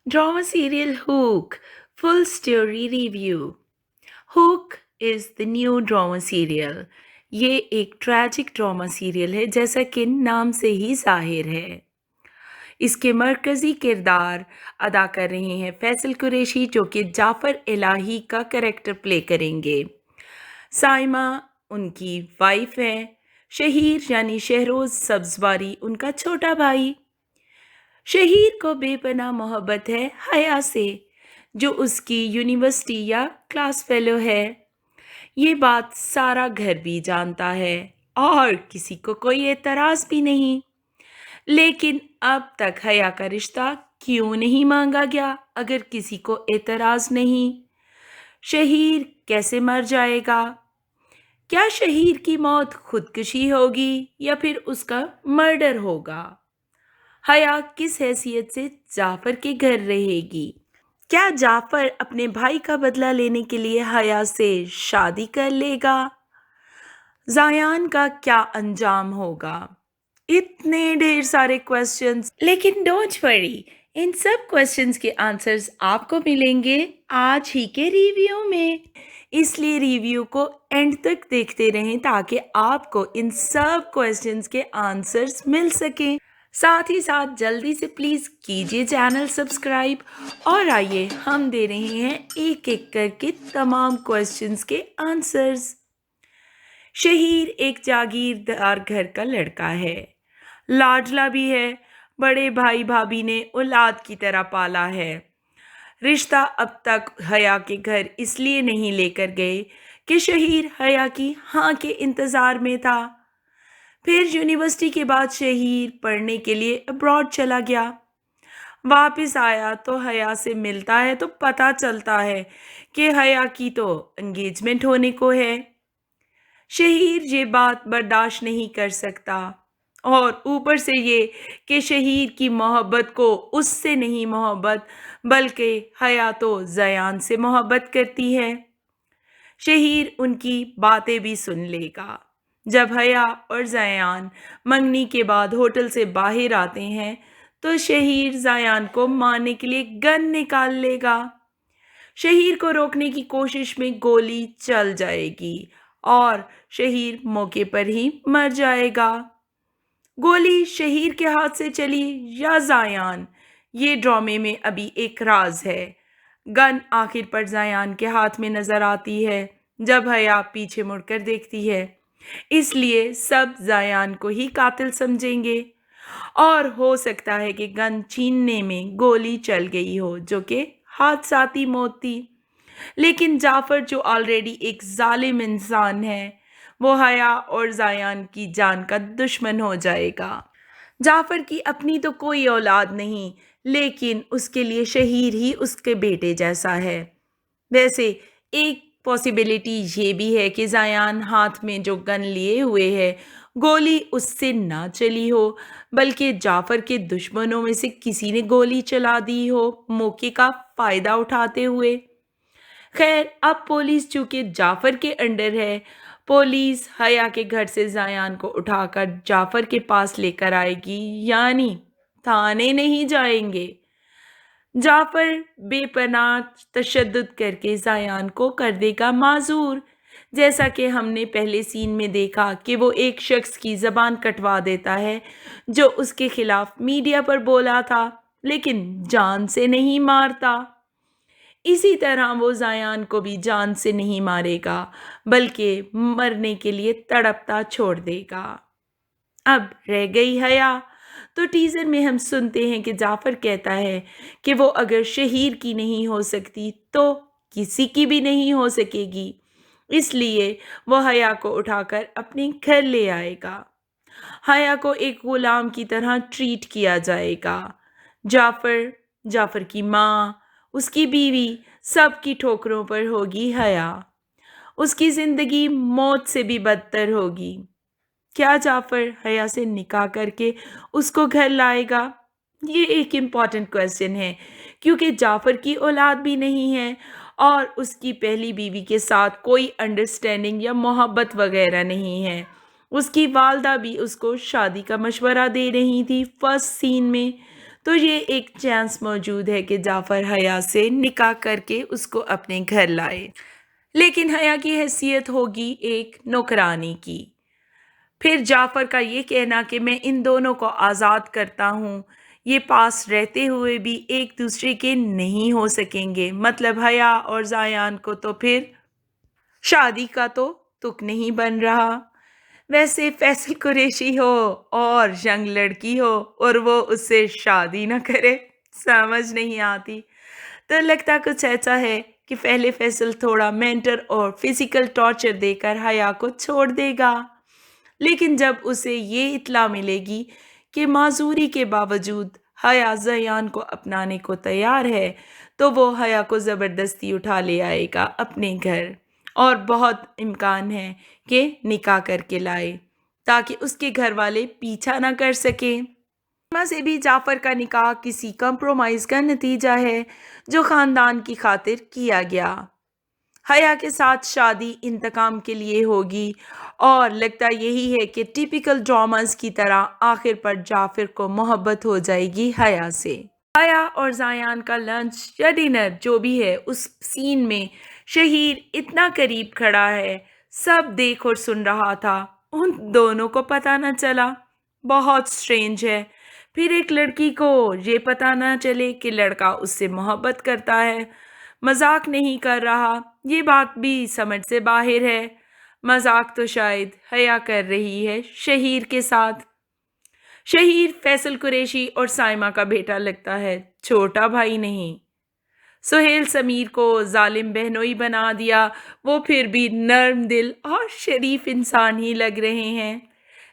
Drama serial Hook Full Story Review. Hook is the new drama serial. ये एक tragic drama serial है जैसा कि नाम से ही जाहिर है। इसके मरकज़ी किरदार अदा कर रहे हैं फैसल कुरैशी जो कि जाफ़र इलाही का कैरेक्टर प्ले करेंगे। साइमा उनकी वाइफ है। शहीर यानी शहरोज़ सब्ज़वारी उनका छोटा भाई। शहीर को बेपनाह मोहब्बत है हया से जो उसकी यूनिवर्सिटी या क्लास फेलो है। ये बात सारा घर भी जानता है और किसी को कोई एतराज़ भी नहीं। लेकिन अब तक हया का रिश्ता क्यों नहीं मांगा गया अगर किसी को एतराज़ नहीं? शहीर कैसे मर जाएगा? क्या शहीर की मौत खुदकुशी होगी या फिर उसका मर्डर होगा? हया किस हैसियत से जाफर के घर रहेगी? क्या जाफर अपने भाई का बदला लेने के लिए हया से शादी कर लेगा? जायान का क्या अंजाम होगा? इतने ढेर सारे क्वेश्चंस, लेकिन डोंट वरी, इन सब क्वेश्चंस के आंसर्स आपको मिलेंगे आज ही के रिव्यू में। इसलिए रिव्यू को एंड तक देखते रहें ताकि आपको इन सब क्वेश्चंस के आंसर्स मिल सकें। साथ ही साथ जल्दी से प्लीज़ कीजिए चैनल सब्सक्राइब और आइए हम दे रहे हैं एक एक करके तमाम क्वेश्चंस के आंसर्स। शहीर एक जागीरदार घर का लड़का है, लाडला भी है। बड़े भाई भाभी ने औलाद की तरह पाला है। रिश्ता अब तक हया के घर इसलिए नहीं लेकर गए कि शहीर हया की हाँ के इंतज़ार में था। फिर यूनिवर्सिटी के बाद शहीर पढ़ने के लिए अब्रॉड चला गया। वापस आया तो हया से मिलता है तो पता चलता है कि हया की तो एंगेजमेंट होने को है। शहीर ये बात बर्दाश्त नहीं कर सकता और ऊपर से ये कि शहीर की मोहब्बत को उससे नहीं मोहब्बत बल्कि हया तो जयान से मोहब्बत करती है। शहीर उनकी बातें भी सुन लेगा। जब हया और जयान मंगनी के बाद होटल से बाहर आते हैं तो शहीर जयान को मारने के लिए गन निकाल लेगा। शहीर को रोकने की कोशिश में गोली चल जाएगी और शहीर मौके पर ही मर जाएगा। गोली शहीर के हाथ से चली या जायान, ये ड्रामे में अभी एक राज है। गन आखिर पर जायान के हाथ में नजर आती है जब हया पीछे मुड़कर देखती है। इसलिए सब जायान को ही कातिल समझेंगे और हो सकता है कि गन छीनने में गोली चल गई हो जो कि हादसाती मौत थी। लेकिन जाफर जो ऑलरेडी एक जालिम इंसान है वो हया और जायान की जान का दुश्मन हो जाएगा। जाफर की अपनी तो कोई औलाद नहीं, लेकिन उसके लिए शहीर ही उसके बेटे जैसा है। वैसे एक पॉसिबिलिटी ये भी है कि जायान हाथ में जो गन लिए हुए है गोली उससे ना चली हो बल्कि जाफर के दुश्मनों में से किसी ने गोली चला दी हो मौके का फायदा उठाते हुए। खैर अब पुलिस चूंकि जाफर के अंडर है, पुलिस हया के घर से जायान को उठाकर जाफर के पास लेकर आएगी, यानी थाने नहीं जाएंगे। जाफर बेपनाह तशद्दुद करके जायान को कर देगा माजूर, जैसा कि हमने पहले सीन में देखा कि वो एक शख्स की ज़बान कटवा देता है जो उसके खिलाफ मीडिया पर बोला था, लेकिन जान से नहीं मारता। इसी तरह वो जायान को भी जान से नहीं मारेगा बल्कि मरने के लिए तड़पता छोड़ देगा। अब रह गई हया, तो टीजर में हम सुनते हैं कि जाफर कहता है कि वो अगर शहीर की नहीं हो सकती तो किसी की भी नहीं हो सकेगी। इसलिए वो हया को उठाकर अपने घर ले आएगा। हया को एक गुलाम की तरह ट्रीट किया जाएगा। जाफर, जाफर की माँ, उसकी बीवी, सबकी ठोकरों पर होगी हया। उसकी जिंदगी मौत से भी बदतर होगी। क्या जाफर हया से निकाह करके उसको घर लाएगा? ये एक इम्पॉर्टेंट क्वेश्चन है क्योंकि जाफर की औलाद भी नहीं है और उसकी पहली बीवी के साथ कोई अंडरस्टैंडिंग या मोहब्बत वगैरह नहीं है। उसकी वालदा भी उसको शादी का मशवरा दे रही थी फर्स्ट सीन में। तो ये एक चांस मौजूद है कि जाफ़र हया से निकाह करके उसको अपने घर लाए। लेकिन हया की हैसियत होगी एक नौकरानी की। फिर जाफ़र का ये कहना कि मैं इन दोनों को आज़ाद करता हूँ, ये पास रहते हुए भी एक दूसरे के नहीं हो सकेंगे। मतलब हया और ज़ायान को तो फिर शादी का तो तुक नहीं बन रहा। वैसे फैसल कुरैशी हो और यंग लड़की हो और वो उससे शादी ना करे, समझ नहीं आती। तो लगता कुछ ऐसा है कि पहले फैसल थोड़ा मेंटल और फिजिकल टॉर्चर देकर हया को छोड़ देगा, लेकिन जब उसे ये इत्तला मिलेगी कि माजूरी के बावजूद हया ज़यान को अपनाने को तैयार है, तो वो हया को ज़बरदस्ती उठा ले आएगा अपने घर और बहुत इम्कान है कि निकाह करके लाए ताकि उसके घर वाले पीछा ना कर सकें। फातिमा से भी जाफ़र का निकाह किसी कंप्रोमाइज़ का नतीजा है जो ख़ानदान की खातिर किया गया। हया के साथ शादी इंतकाम के लिए होगी और लगता यही है कि टिपिकल ड्रामास की तरह आखिर पर जाफ़र को मोहब्बत हो जाएगी हया से। हया और ज़ायान का लंच या डिनर जो भी है उस सीन में शहीर इतना करीब खड़ा है, सब देख और सुन रहा था, उन दोनों को पता न चला। बहुत स्ट्रेंज है। फिर एक लड़की को ये पता ना चले कि लड़का उससे मोहब्बत करता है, मजाक नहीं कर रहा, ये बात भी समझ से बाहर है। मजाक तो शायद हया कर रही है शहीर के साथ। शहीर फैसल कुरैशी और साइमा का बेटा लगता है, छोटा भाई नहीं। सुहेल समीर को जालिम बहनोई बना दिया, वो फिर भी नर्म दिल और शरीफ इंसान ही लग रहे हैं।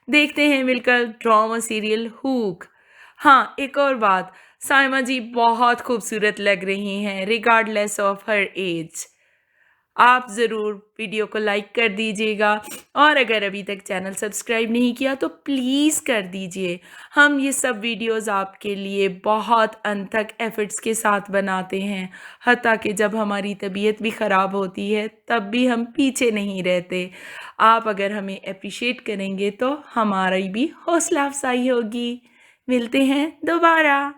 देखते हैं मिलकर ड्रामा सीरियल हुक। हाँ, एक और बात, साइमा जी बहुत खूबसूरत लग रही हैं रिगार्डलेस ऑफ हर एज। आप ज़रूर वीडियो को लाइक कर दीजिएगा और अगर अभी तक चैनल सब्सक्राइब नहीं किया तो प्लीज़ कर दीजिए। हम ये सब वीडियोस आपके लिए बहुत अनथक एफ़र्ट्स के साथ बनाते हैं, हत्ता कि जब हमारी तबीयत भी ख़राब होती है तब भी हम पीछे नहीं रहते। आप अगर हमें अप्रिशिएट करेंगे तो हमारी भी हौसला अफजाई होगी। मिलते हैं दोबारा।